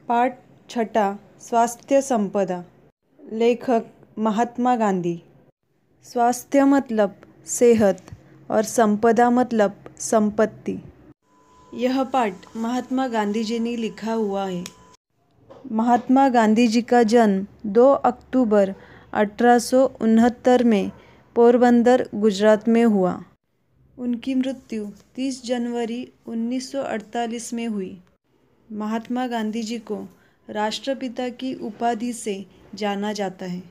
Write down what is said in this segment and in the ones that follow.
पाठ छठा स्वास्थ्य संपदा। लेखक महात्मा गांधी। स्वास्थ्य मतलब सेहत और संपदा मतलब संपत्ति। यह पाठ महात्मा गांधी जी ने लिखा हुआ है। महात्मा गांधी जी का जन्म 2 अक्टूबर 1869 में पोरबंदर गुजरात में हुआ। उनकी मृत्यु 30 जनवरी 1948 में हुई। महात्मा गांधी जी को राष्ट्रपिता की उपाधि से जाना जाता है।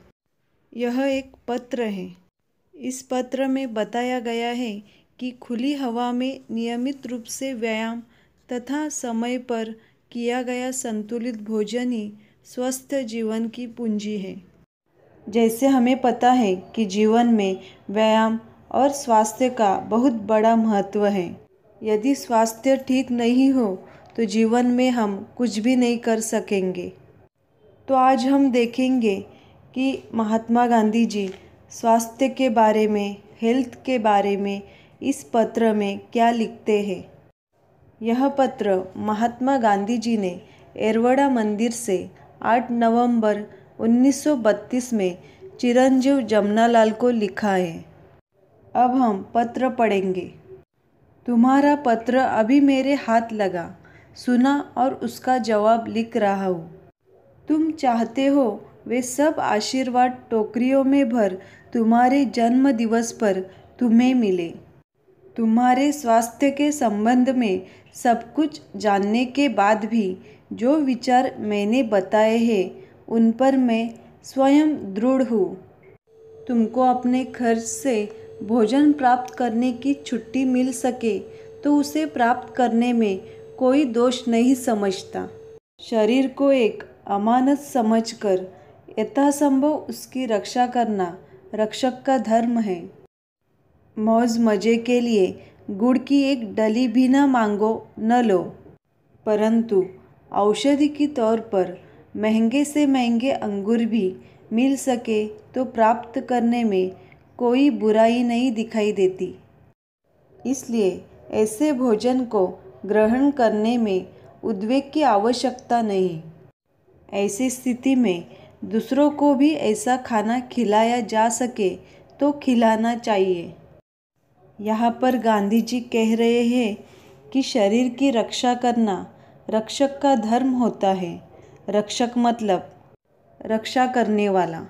यह एक पत्र है। इस पत्र में बताया गया है कि खुली हवा में नियमित रूप से व्यायाम तथा समय पर किया गया संतुलित भोजन ही स्वस्थ जीवन की पूंजी है। जैसे हमें पता है कि जीवन में व्यायाम और स्वास्थ्य का बहुत बड़ा महत्व है। यदि स्वास्थ्य ठीक नहीं हो तो जीवन में हम कुछ भी नहीं कर सकेंगे। तो आज हम देखेंगे कि महात्मा गांधी जी स्वास्थ्य के बारे में, हेल्थ के बारे में इस पत्र में क्या लिखते हैं। यह पत्र महात्मा गांधी जी ने एरवड़ा मंदिर से 8 नवंबर 1932 में चिरंजीव जमनालाल को लिखा है। अब हम पत्र पढ़ेंगे। तुम्हारा पत्र अभी मेरे हाथ लगा, सुना और उसका जवाब लिख रहा हूँ। तुम चाहते हो वे सब आशीर्वाद टोकरियों में भर तुम्हारे जन्म दिवस पर तुम्हें मिले। तुम्हारे स्वास्थ्य के संबंध में सब कुछ जानने के बाद भी जो विचार मैंने बताए हैं उन पर मैं स्वयं दृढ़ हूँ। तुमको अपने खर्च से भोजन प्राप्त करने की छुट्टी मिल सके तो उसे प्राप्त करने में कोई दोष नहीं समझता। शरीर को एक अमानत समझकर यथासंभव उसकी रक्षा करना रक्षक का धर्म है। मौज मजे के लिए गुड़ की एक डली भी न मांगो न लो, परंतु औषधि के तौर पर महंगे से महंगे अंगूर भी मिल सके तो प्राप्त करने में कोई बुराई नहीं दिखाई देती। इसलिए ऐसे भोजन को ग्रहण करने में उद्वेग की आवश्यकता नहीं। ऐसी स्थिति में दूसरों को भी ऐसा खाना खिलाया जा सके तो खिलाना चाहिए। यहाँ पर गांधी जी कह रहे हैं कि शरीर की रक्षा करना रक्षक का धर्म होता है। रक्षक मतलब रक्षा करने वाला।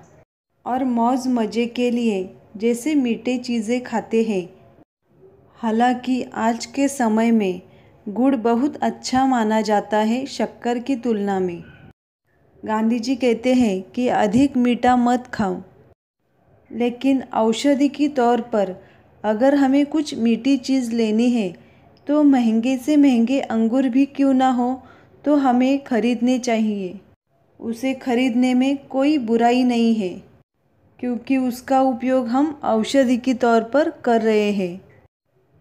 और मौज मजे के लिए जैसे मीठे चीज़ें खाते हैं। हालांकि आज के समय में गुड़ बहुत अच्छा माना जाता है शक्कर की तुलना में। गांधी जी कहते हैं कि अधिक मीठा मत खाओ, लेकिन औषधि के तौर पर अगर हमें कुछ मीठी चीज़ लेनी है तो महंगे से महंगे अंगूर भी क्यों ना हो तो हमें खरीदने चाहिए। उसे खरीदने में कोई बुराई नहीं है, क्योंकि उसका उपयोग हम औषधि के तौर पर कर रहे हैं।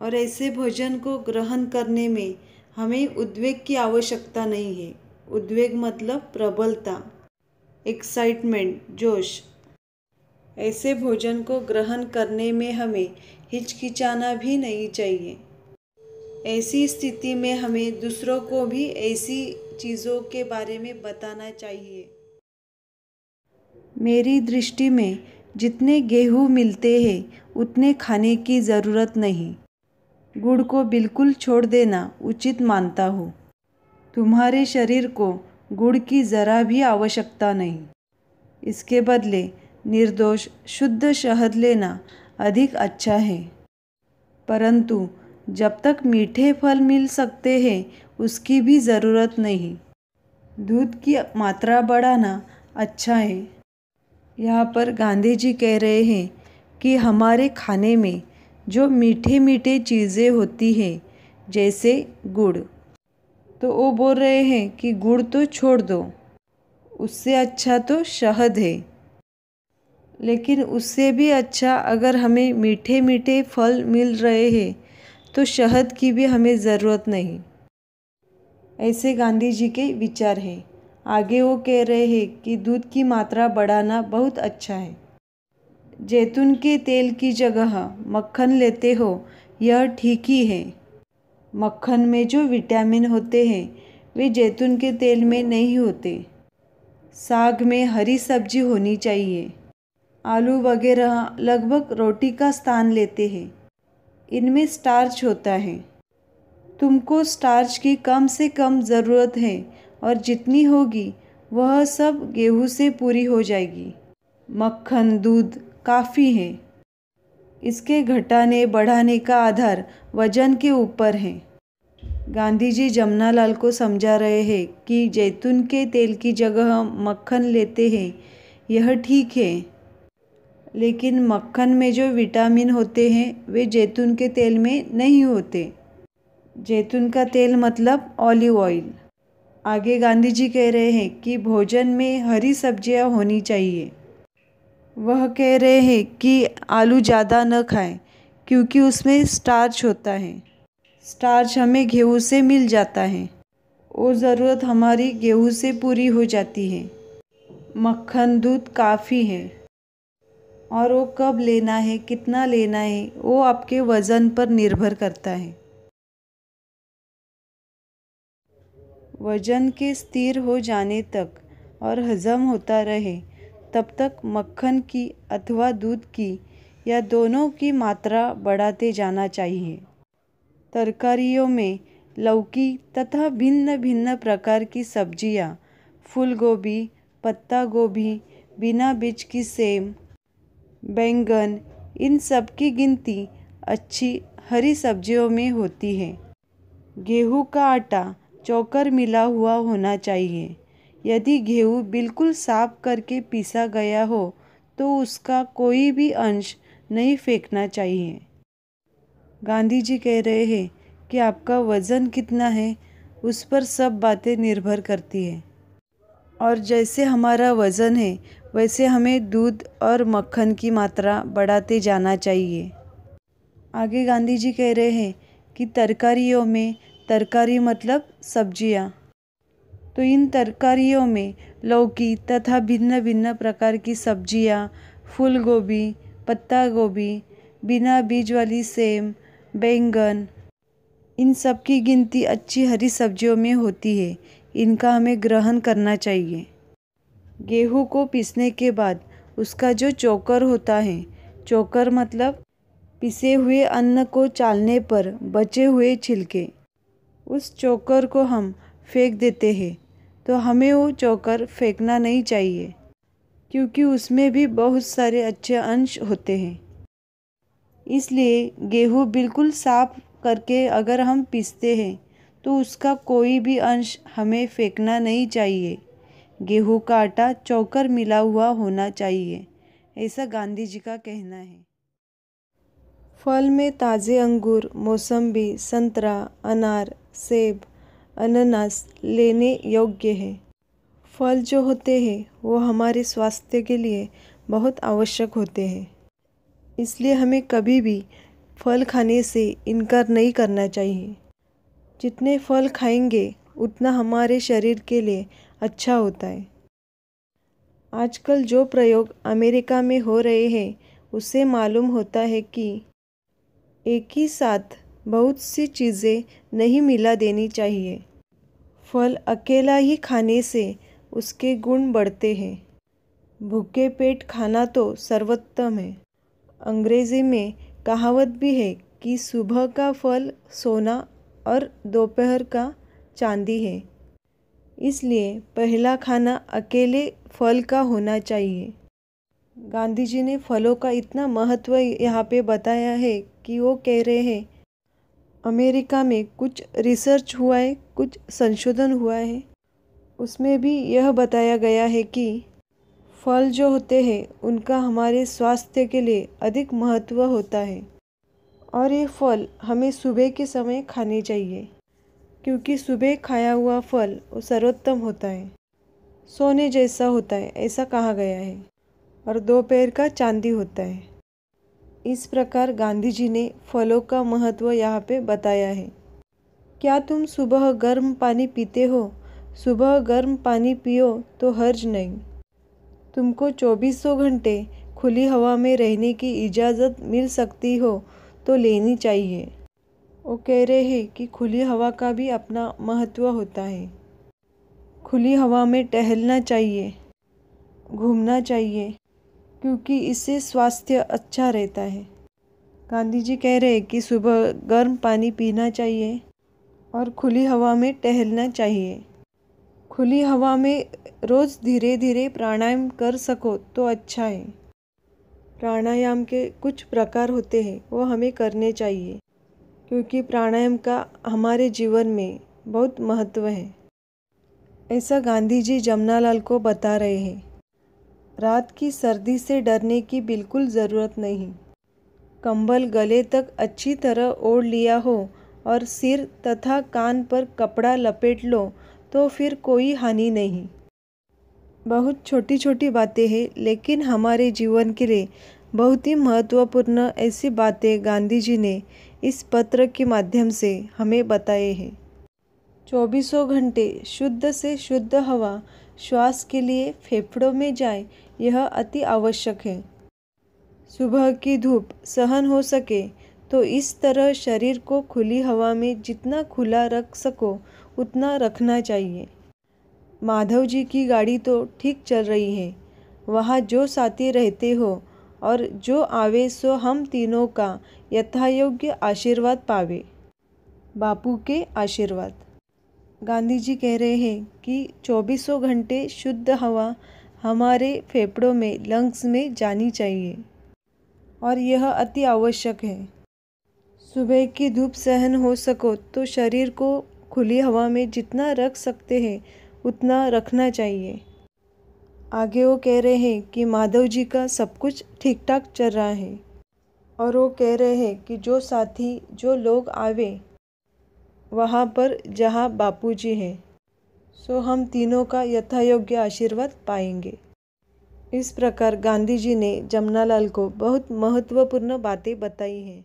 और ऐसे भोजन को ग्रहण करने में हमें उद्वेग की आवश्यकता नहीं है। उद्वेग मतलब प्रबलता, एक्साइटमेंट, जोश। ऐसे भोजन को ग्रहण करने में हमें हिचकिचाना भी नहीं चाहिए। ऐसी स्थिति में हमें दूसरों को भी ऐसी चीज़ों के बारे में बताना चाहिए। मेरी दृष्टि में जितने गेहूँ मिलते हैं उतने खाने की ज़रूरत नहीं। गुड़ को बिल्कुल छोड़ देना उचित मानता हूँ। तुम्हारे शरीर को गुड़ की ज़रा भी आवश्यकता नहीं। इसके बदले निर्दोष शुद्ध शहद लेना अधिक अच्छा है। परंतु जब तक मीठे फल मिल सकते हैं उसकी भी ज़रूरत नहीं। दूध की मात्रा बढ़ाना अच्छा है। यहाँ पर गांधी जी कह रहे हैं कि हमारे खाने में जो मीठे मीठे चीज़ें होती हैं जैसे गुड़, तो वो बोल रहे हैं कि गुड़ तो छोड़ दो, उससे अच्छा तो शहद है। लेकिन उससे भी अच्छा अगर हमें मीठे मीठे फल मिल रहे हैं तो शहद की भी हमें ज़रूरत नहीं। ऐसे गांधी जी के विचार हैं। आगे वो कह रहे हैं कि दूध की मात्रा बढ़ाना बहुत अच्छा है। जैतून के तेल की जगह मक्खन लेते हो यह ठीक ही है। मक्खन में जो विटामिन होते हैं वे जैतून के तेल में नहीं होते। साग में हरी सब्जी होनी चाहिए। आलू वगैरह लगभग रोटी का स्थान लेते हैं। इनमें स्टार्च होता है। तुमको स्टार्च की कम से कम ज़रूरत है और जितनी होगी वह सब गेहूं से पूरी हो जाएगी। मक्खन, दूध काफ़ी है। इसके घटाने बढ़ाने का आधार वजन के ऊपर है। गांधी जी जमनालाल को समझा रहे हैं कि जैतून के तेल की जगह हम मक्खन लेते हैं, यह ठीक है, लेकिन मक्खन में जो विटामिन होते हैं वे जैतून के तेल में नहीं होते। जैतून का तेल मतलब ऑलिव ऑयल। आगे गांधी जी कह रहे हैं कि भोजन में हरी सब्जियां होनी चाहिए। वह कह रहे हैं कि आलू ज़्यादा न खाएं क्योंकि उसमें स्टार्च होता है। स्टार्च हमें गेहूं से मिल जाता है। वो ज़रूरत हमारी गेहूं से पूरी हो जाती है। मक्खन, दूध काफ़ी है। और वो कब लेना है, कितना लेना है, वो आपके वज़न पर निर्भर करता है। वज़न के स्थिर हो जाने तक और हज़म होता रहे तब तक मक्खन की अथवा दूध की या दोनों की मात्रा बढ़ाते जाना चाहिए। तरकारियों में लौकी तथा भिन्न भिन्न प्रकार की सब्जियां, फूल गोभी, पत्ता गोभी, बिना बीज की सेम, बैंगन, इन सब की गिनती अच्छी हरी सब्जियों में होती है। गेहूं का आटा चोकर मिला हुआ होना चाहिए। यदि गेहूं बिल्कुल साफ करके पीसा गया हो तो उसका कोई भी अंश नहीं फेंकना चाहिए। गांधी जी कह रहे हैं कि आपका वज़न कितना है उस पर सब बातें निर्भर करती है, और जैसे हमारा वज़न है वैसे हमें दूध और मक्खन की मात्रा बढ़ाते जाना चाहिए। आगे गांधी जी कह रहे हैं कि तरकारियों में, तरकारी मतलब सब्जियां, तो इन तरकारियों में लौकी तथा भिन्न भिन्न प्रकार की सब्जियां, फूल गोभी, पत्ता गोभी, बिना बीज वाली सेम, बैंगन, इन सब की गिनती अच्छी हरी सब्जियों में होती है। इनका हमें ग्रहण करना चाहिए। गेहूं को पीसने के बाद उसका जो चोकर होता है, चोकर मतलब पिसे हुए अन्न को चालने पर बचे हुए छिलके, उस चोकर को हम फेंक देते हैं। तो हमें वो चोकर फेंकना नहीं चाहिए क्योंकि उसमें भी बहुत सारे अच्छे अंश होते हैं। इसलिए गेहूं बिल्कुल साफ करके अगर हम पीसते हैं तो उसका कोई भी अंश हमें फेंकना नहीं चाहिए। गेहूं का आटा चोकर मिला हुआ होना चाहिए, ऐसा गांधी जी का कहना है। फल में ताज़े अंगूर, मौसम्बी, संतरा, अनार, सेब, अनानास लेने योग्य है। फल जो होते हैं वो हमारे स्वास्थ्य के लिए बहुत आवश्यक होते हैं। इसलिए हमें कभी भी फल खाने से इनकार नहीं करना चाहिए। जितने फल खाएंगे उतना हमारे शरीर के लिए अच्छा होता है। आजकल जो प्रयोग अमेरिका में हो रहे हैं उससे मालूम होता है कि एक ही साथ बहुत सी चीज़ें नहीं मिला देनी चाहिए। फल अकेला ही खाने से उसके गुण बढ़ते हैं। भूखे पेट खाना तो सर्वोत्तम है। अंग्रेजी में कहावत भी है कि सुबह का फल सोना और दोपहर का चांदी है। इसलिए पहला खाना अकेले फल का होना चाहिए। गांधी जी ने फलों का इतना महत्व यहाँ पे बताया है कि वो कह रहे हैं, अमेरिका में कुछ रिसर्च हुआ है, कुछ संशोधन हुआ है, उसमें भी यह बताया गया है कि फल जो होते हैं उनका हमारे स्वास्थ्य के लिए अधिक महत्व होता है। और ये फल हमें सुबह के समय खाने चाहिए क्योंकि सुबह खाया हुआ फल वो सर्वोत्तम होता है, सोने जैसा होता है, ऐसा कहा गया है, और दोपहर का चांदी होता है। इस प्रकार गांधी जी ने फलों का महत्व यहाँ पे बताया है। क्या तुम सुबह गर्म पानी पीते हो? सुबह गर्म पानी पियो तो हर्ज नहीं। तुमको 24 घंटे खुली हवा में रहने की इजाज़त मिल सकती हो तो लेनी चाहिए। वो कह रहे हैं कि खुली हवा का भी अपना महत्व होता है। खुली हवा में टहलना चाहिए, घूमना चाहिए, क्योंकि इससे स्वास्थ्य अच्छा रहता है। गांधी जी कह रहे हैं कि सुबह गर्म पानी पीना चाहिए और खुली हवा में टहलना चाहिए। खुली हवा में रोज़ धीरे धीरे प्राणायाम कर सको तो अच्छा है। प्राणायाम के कुछ प्रकार होते हैं, वो हमें करने चाहिए, क्योंकि प्राणायाम का हमारे जीवन में बहुत महत्व है। ऐसा गांधी जी जमनालाल को बता रहे हैं। रात की सर्दी से डरने की बिल्कुल ज़रूरत नहीं। कंबल गले तक अच्छी तरह ओढ़ लिया हो और सिर तथा कान पर कपड़ा लपेट लो तो फिर कोई हानि नहीं। बहुत छोटी छोटी बातें हैं, लेकिन हमारे जीवन के लिए बहुत ही महत्वपूर्ण ऐसी बातें गांधी जी ने इस पत्र के माध्यम से हमें बताए हैं। 24 घंटे शुद्ध से शुद्ध हवा श्वास के लिए फेफड़ों में जाए, यह अति आवश्यक है। सुबह की धूप सहन हो सके तो इस तरह शरीर को खुली हवा में जितना खुला रख सको उतना रखना चाहिए। माधव जी की गाड़ी तो ठीक चल रही है। वहाँ जो साथी रहते हो और जो आवे सो हम तीनों का यथायोग्य आशीर्वाद पावे। बापू के आशीर्वाद। गांधी जी कह रहे हैं कि 24 घंटे शुद्ध हवा हमारे फेफड़ों में, लंग्स में जानी चाहिए और यह अति आवश्यक है। सुबह की धूप सहन हो सको तो शरीर को खुली हवा में जितना रख सकते हैं उतना रखना चाहिए। आगे वो कह रहे हैं कि माधव जी का सब कुछ ठीक ठाक चल रहा है और वो कह रहे हैं कि जो साथी, जो लोग आवे वहाँ पर जहाँ बापू जी हैं, सो हम तीनों का यथायोग्य आशीर्वाद पाएंगे। इस प्रकार गांधी जी ने जमनालाल को बहुत महत्वपूर्ण बातें बताई हैं।